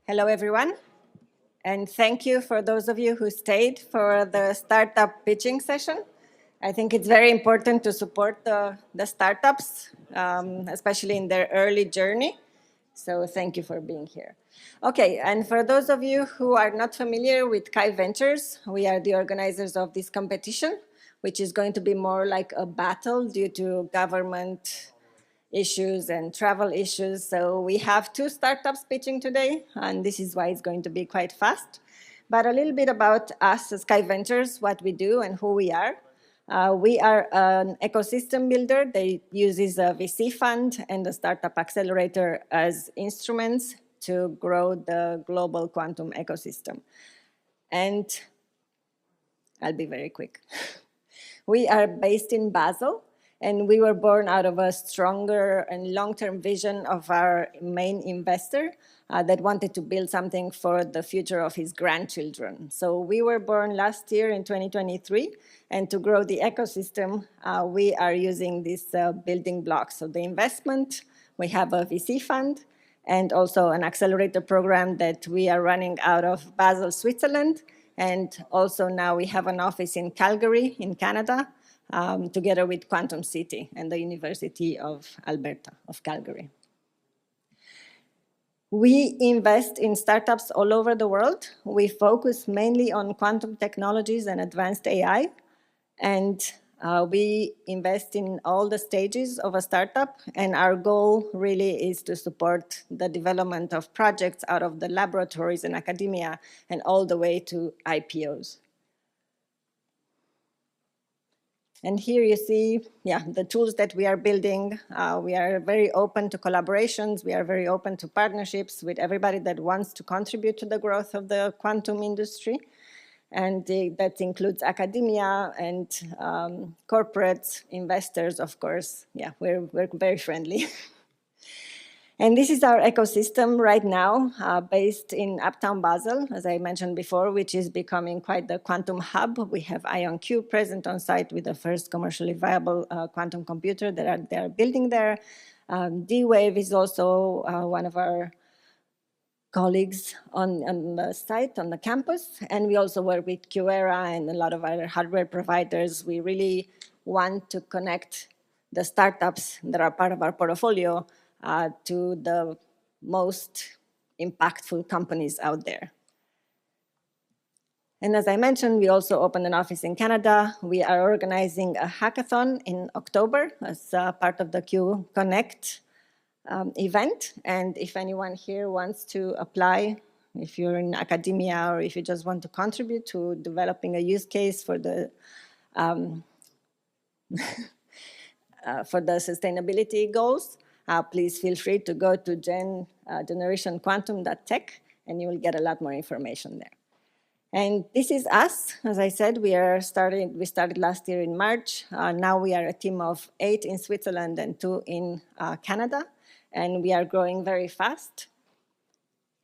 Hello, everyone. And thank you for those of you who stayed for the startup pitching session. I think it's very important to support the startups, especially in their early journey. So thank you for being here. Okay, and for those of you who are not familiar with Kai Ventures, we are the organizers of this competition, which is going to be more like a battle due to government issues and travel issues. So we have two startups pitching today, and this is why it's going to be quite fast. But a little bit about us as Sky Ventures, what we do and who we are. We are an ecosystem builder that uses a VC fund and a startup accelerator as instruments to grow the global quantum ecosystem. And I'll be very quick. We are based in Basel, and we were born out of a stronger and long-term vision of our main investor that wanted to build something for the future of his grandchildren. So we were born last year in 2023, and to grow the ecosystem, we are using these building blocks. So the investment, we have a VC fund, and also an accelerator program that we are running out of Basel, Switzerland. And also now we have an office in Calgary, in Canada, together with Quantum City and the University of Alberta, of Calgary. We invest in startups all over the world. We focus mainly on quantum technologies and advanced AI. And we invest in all the stages of a startup, and our goal really is to support the development of projects out of the laboratories and academia and all the way to IPOs. And here you see, the tools that we are building. We are very open to collaborations. We are very open to partnerships with everybody that wants to contribute to the growth of the quantum industry. And that includes academia and corporate investors, of course. Yeah, we're very friendly. And this is our ecosystem right now, based in Uptown Basel, as I mentioned before, which is becoming quite the quantum hub. We have IonQ present on site with the first commercially viable quantum computer that they are building there. D-Wave is also one of our colleagues on the site, on the campus, and we also work with QERA and a lot of other hardware providers. We really want to connect the startups that are part of our portfolio to the most impactful companies out there. And as I mentioned, we also opened an office in Canada. We are organizing a hackathon in October as part of the Q Connect event. And if anyone here wants to apply, if you're in academia or if you just want to contribute to developing a use case for the sustainability goals, please feel free to go to generationquantum.tech and you will get a lot more information there. And this is us. As I said, we started last year in March. Now we are a team of 8 in Switzerland and 2 in Canada. And we are growing very fast.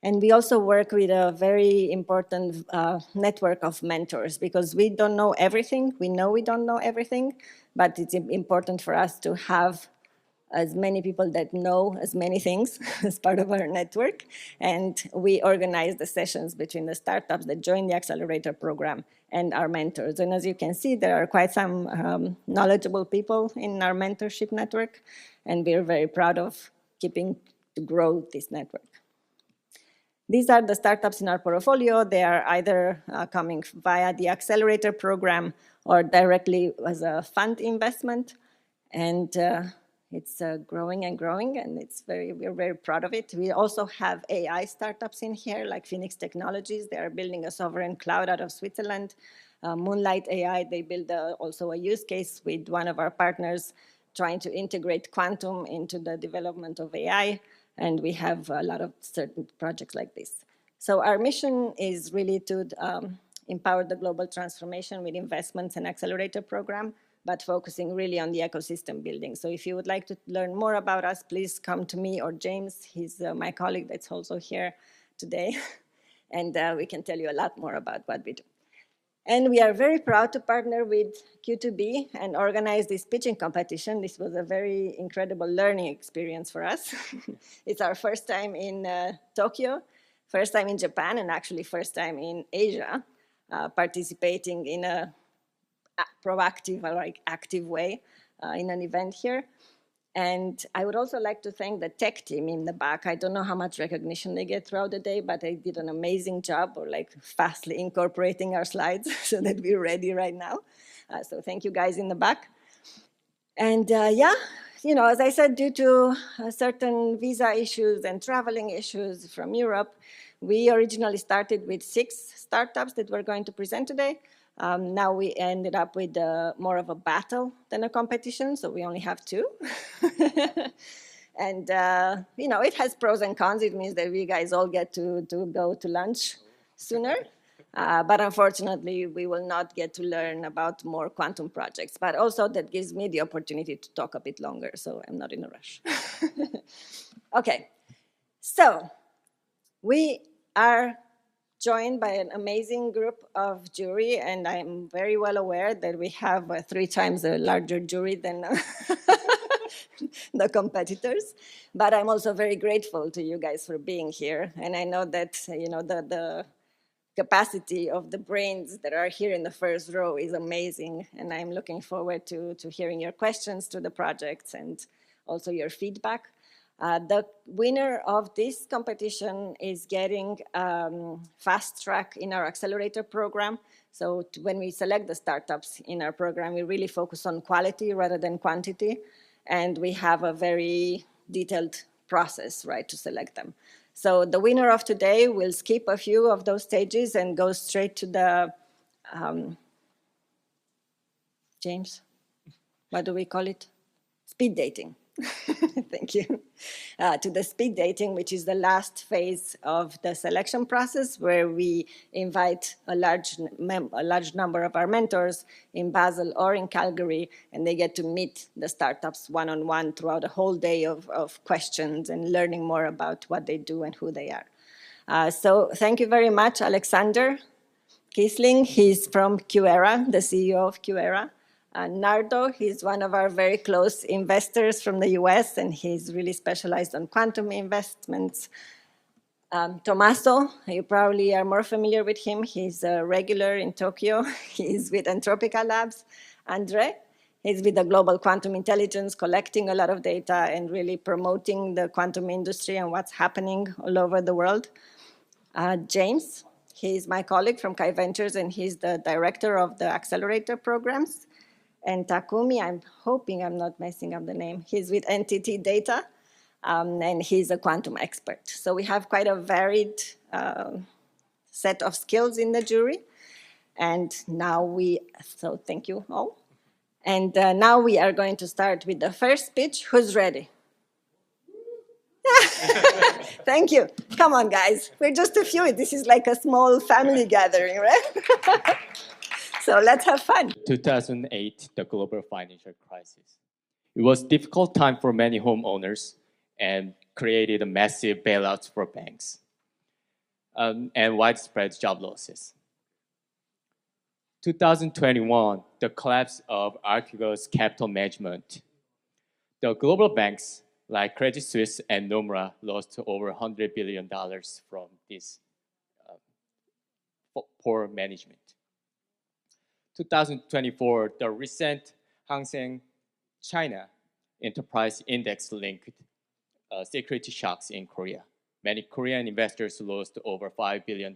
And we also work with a very important network of mentors, because we don't know everything. We know we don't know everything, but it's important for us to have as many people that know as many things as part of our network. And we organize the sessions between the startups that join the accelerator program and our mentors. And as you can see, there are quite some knowledgeable people in our mentorship network, and we're very proud of keeping to grow this network. These are the startups in our portfolio. They are either coming via the accelerator program or directly as a fund investment. And it's growing and growing, and we're very proud of it. We also have AI startups in here, like Phoenix Technologies. They are building a sovereign cloud out of Switzerland. Moonlight AI, they build also a use case with one of our partners trying to integrate quantum into the development of AI, and we have a lot of certain projects like this. So our mission is really to empower the global transformation with investments and accelerator program, but focusing really on the ecosystem building. So if you would like to learn more about us, please come to me or James. He's my colleague that's also here today, and we can tell you a lot more about what we do. And we are very proud to partner with Q2B and organize this pitching competition. This was a very incredible learning experience for us. It's our first time in Tokyo, First time in Japan and actually first time in Asia, participating in a proactive or like active way in an event here. And I would also like to thank the tech team in the back. I don't know how much recognition they get throughout the day, but they did an amazing job of like fastly incorporating our slides so that we're ready right now. So thank you guys in the back. And yeah, you know, as I said, due to certain visa issues and traveling issues from Europe, we originally started with 6 startups that we're going to present today. Now we ended up with more of a battle than a competition, so we only have 2. And, you know, it has pros and cons. It means that we guys all get to go to lunch sooner. But unfortunately, we will not get to learn about more quantum projects. But also that gives me the opportunity to talk a bit longer, so I'm not in a rush. Okay, so we are joined by an amazing group of jury, and I'm very well aware that we have 3 times a larger jury than the competitors. But I'm also very grateful to you guys for being here. And I know that, you know, the capacity of the brains that are here in the first row is amazing. And I'm looking forward to hearing your questions to the projects and also your feedback. The winner of this competition is getting fast track in our accelerator program. So when we select the startups in our program, we really focus on quality rather than quantity. And we have a very detailed process, right, to select them. So the winner of today will skip a few of those stages and go straight to the, James, what do we call it? Speed dating. Thank you. To the speed dating, which is the last phase of the selection process, where we invite a large number of our mentors in Basel or in Calgary, and they get to meet the startups one-on-one throughout a whole day of questions and learning more about what they do and who they are. So thank you very much, Alexander Kiesling. He's from QEra, the CEO of QEra. Nardo, he's one of our very close investors from the US, and he's really specialized on quantum investments. Tommaso, you probably are more familiar with him. He's a regular in Tokyo. He's with Antropica Labs. Andre, he's with the Global Quantum Intelligence, collecting a lot of data and really promoting the quantum industry and what's happening all over the world. James, he's my colleague from Kai Ventures, and he's the director of the accelerator programs. And Takumi, I'm hoping I'm not messing up the name. He's with NTT Data, and he's a quantum expert. So we have quite a varied set of skills in the jury. And now so thank you all. And now we are going to start with the first speech. Who's ready? Thank you. Come on, guys. We're just a few. This is like a small family gathering, right? So let's have fun. 2008, the global financial crisis. It was a difficult time for many homeowners and created a massive bailouts for banks and widespread job losses. 2021, the collapse of Archegos capital management. The global banks like Credit Suisse and Nomura lost over $100 billion from this poor management. 2024, the recent Hang Seng China Enterprise Index linked security shocks in Korea. Many Korean investors lost over $5 billion.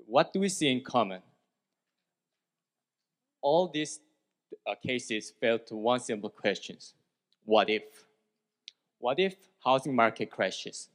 What do we see in common? All these cases fell to one simple question: what if? What if housing market crashes?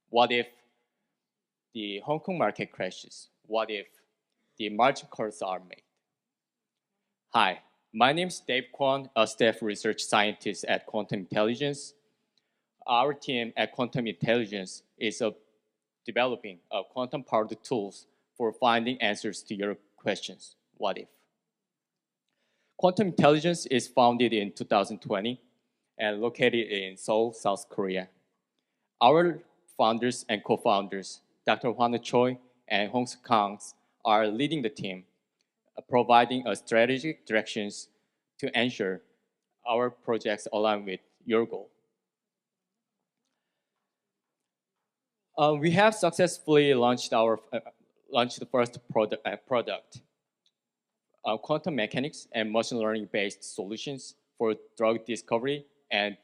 What if the Hong Kong market crashes? What if the margin calls are made? Hi, my name is Dave Kwon, a staff research scientist at Quantum Intelligence. Our team at Quantum Intelligence is developing quantum-powered tools for finding answers to your questions. What if? Quantum Intelligence is founded in 2020 and located in Seoul, South Korea. Our founders and co-founders, Dr. Hwan Choi and Hong Soo Kang, are leading the team, providing a strategic directions to ensure our projects align with your goal. We have successfully launched the first product, quantum mechanics and machine learning based solutions for drug discovery and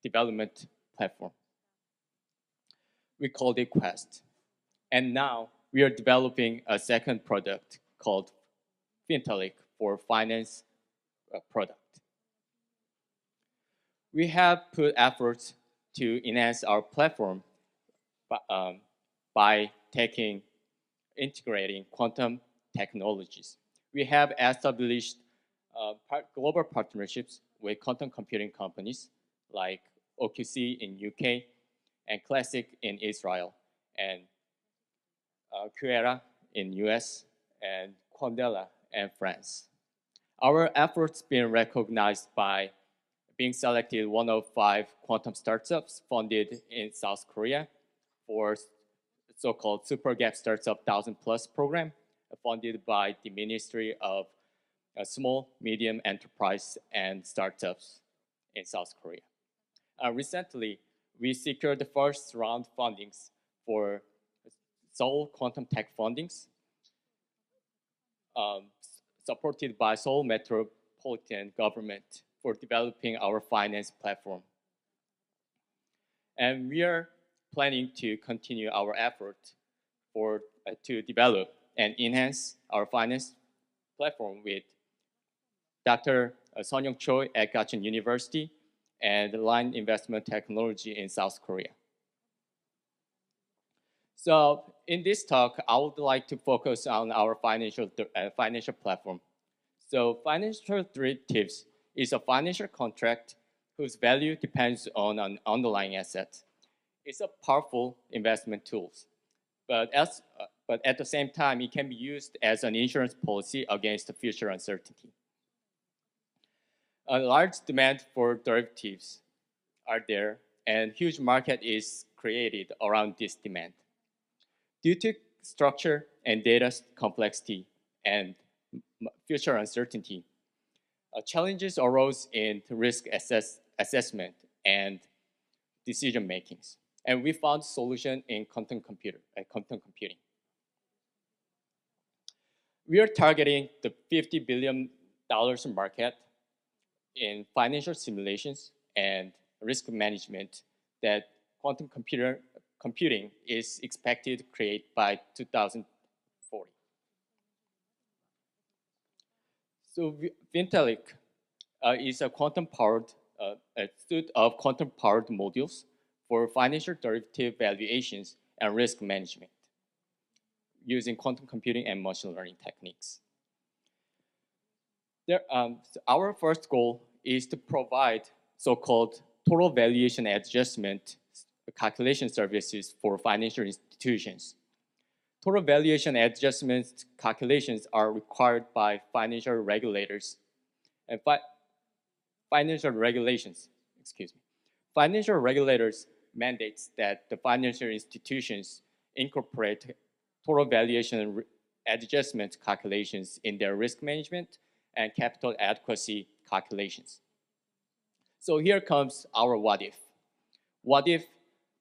development platform. We called it Quest. And now we are developing a second product called Fintech for finance product. We have put efforts to enhance our platform by integrating quantum technologies. We have established global partnerships with quantum computing companies like OQC in UK and Classic in Israel and Qera in US and Quandela in France. Our efforts being recognized by being selected one of 5 quantum startups funded in South Korea for so-called Super Gap Startup 1000 Plus program funded by the Ministry of Small, Medium Enterprise and Startups in South Korea. Recently, we secured the first round fundings for Seoul Quantum Tech Fundings, supported by Seoul Metropolitan Government for developing our finance platform. And we are planning to continue our effort to develop and enhance our finance platform with Dr. Son Young Choi at Gachon University and Line Investment Technology in South Korea. So in this talk, I would like to focus on our financial platform. So financial derivatives is a financial contract whose value depends on an underlying asset. It's a powerful investment tool, but at the same time, it can be used as an insurance policy against future uncertainty. A large demand for derivatives are there, and huge market is created around this demand. Due to structure and data complexity and future uncertainty, challenges arose in risk assessment and decision makings, and we found solution in quantum computing. We are targeting the $50 billion market in financial simulations and risk management that quantum computing is expected to create by 2040. So Fintech is a suite of quantum-powered modules for financial derivative valuations and risk management using quantum computing and machine learning techniques. Our first goal is to provide so-called total valuation adjustment calculation services for financial institutions. Total valuation adjustment calculations are required by financial regulators and financial regulations. Financial regulators mandates that the financial institutions incorporate total valuation adjustment calculations in their risk management and capital adequacy calculations. So here comes our what if. What if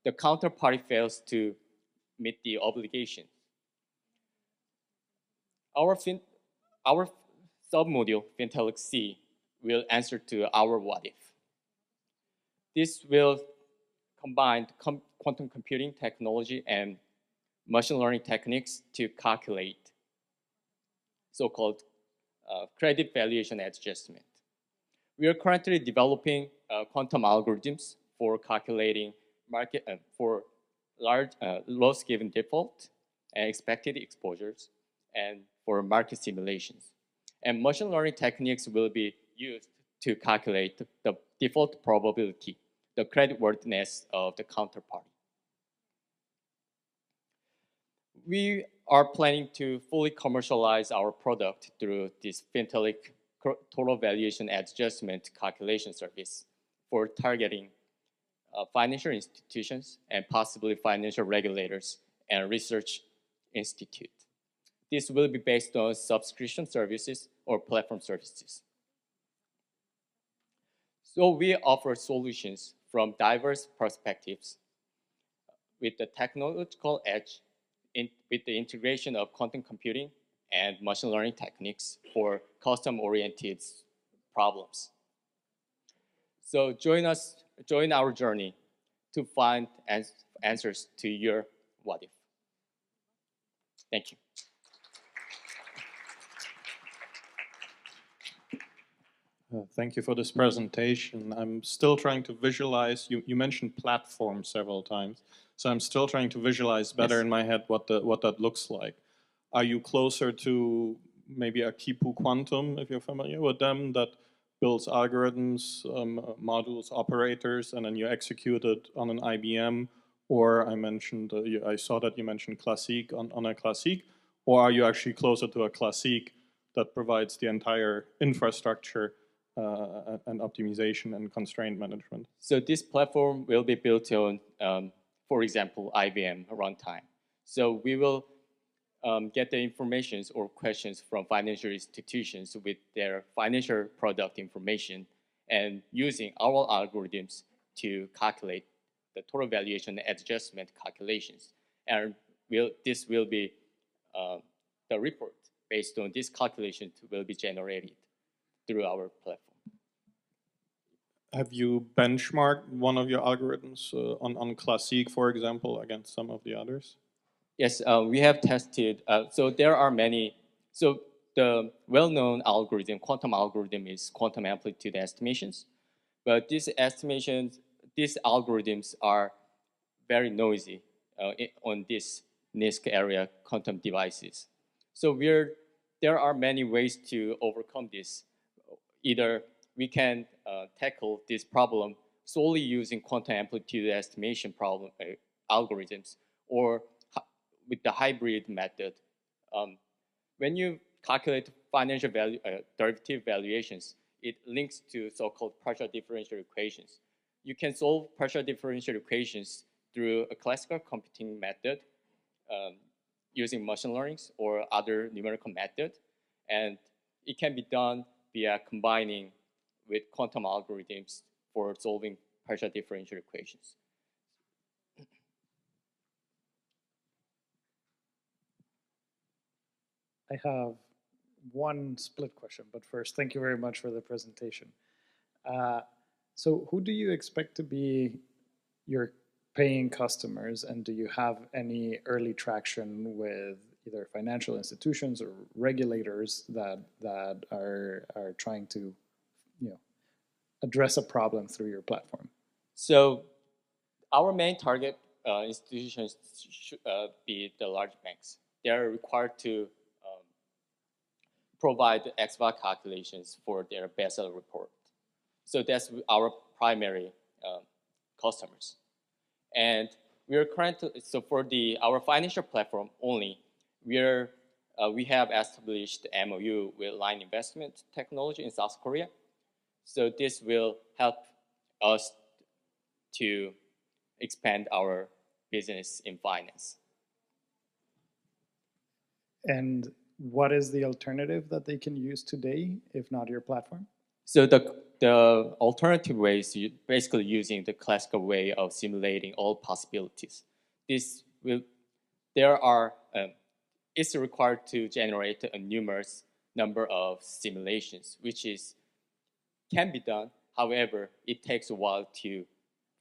the counterparty fails to meet the obligation? Our submodule, Fintech C, will answer to our what if. This will combine quantum computing technology and machine learning techniques to calculate so-called credit valuation adjustment. We are currently developing quantum algorithms for calculating for large loss given default and expected exposures and for market simulations. And machine learning techniques will be used to calculate the default probability, the creditworthiness of the counterparty. We are planning to fully commercialize our product through this Fintech total valuation adjustment calculation service for targeting financial institutions and possibly financial regulators and research institute. This will be based on subscription services or platform services. So we offer solutions from diverse perspectives. with the technological edge, with the integration of quantum computing and machine learning techniques for custom-oriented problems. So join our journey to find answers to your what if. Thank you. Thank you for this presentation. I'm still trying to visualize, you mentioned platform several times, so I'm still trying to visualize better in my head what that looks like. Are you closer to maybe a Q2 Quantum, if you're familiar with them, that builds algorithms, modules, operators, and then you execute it on an IBM? Or I saw that you mentioned Classique on a Classique, or are you actually closer to a Classique that provides the entire infrastructure and optimization and constraint management? So this platform will be built on, for example, IBM runtime. So we will get the information or questions from financial institutions with their financial product information and using our algorithms to calculate the total valuation adjustment calculations. And this will be the report based on this calculation will be generated through our platform. Have you benchmarked one of your algorithms on Classique, for example, against some of the others? Yes, we have tested. So there are many. So the well-known algorithm, quantum algorithm, is quantum amplitude estimations. But these algorithms are very noisy on this NISQ area quantum devices. So there are many ways to overcome this. Either we can tackle this problem solely using quantum amplitude estimation algorithms, or with the hybrid method. When you calculate financial derivative valuations, it links to so-called partial differential equations. You can solve partial differential equations through a classical computing method using machine learning or other numerical method, and it can be done via combining with quantum algorithms for solving partial differential equations. I have one split question, but first, thank you very much for the presentation. So who do you expect to be your paying customers, and do you have any early traction with either financial institutions or regulators that are trying to address a problem through your platform? So our main target institutions should be the large banks. They are required to provide XVA calculations for their Basel report. So that's our primary customers. And we are currently, so for our financial platform only, we have established MOU with Line Investment Technology in South Korea. So this will help us to expand our business in finance. And what is the alternative that they can use today, if not your platform? So the alternative way is basically using the classical way of simulating all possibilities. It's required to generate a numerous number of simulations, which can be done. However, it takes a while to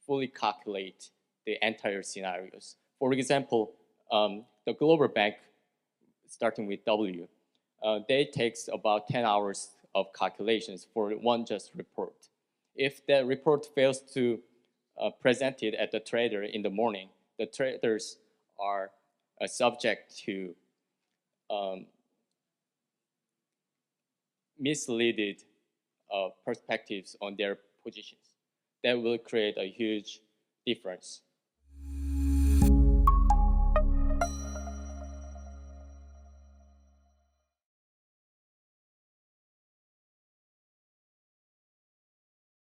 fully calculate the entire scenarios. For example, the global bank, starting with W, they takes about 10 hours of calculations for one just report. If the report fails to present it at the trader in the morning, the traders are subject to misleaded perspectives on their positions. That will create a huge difference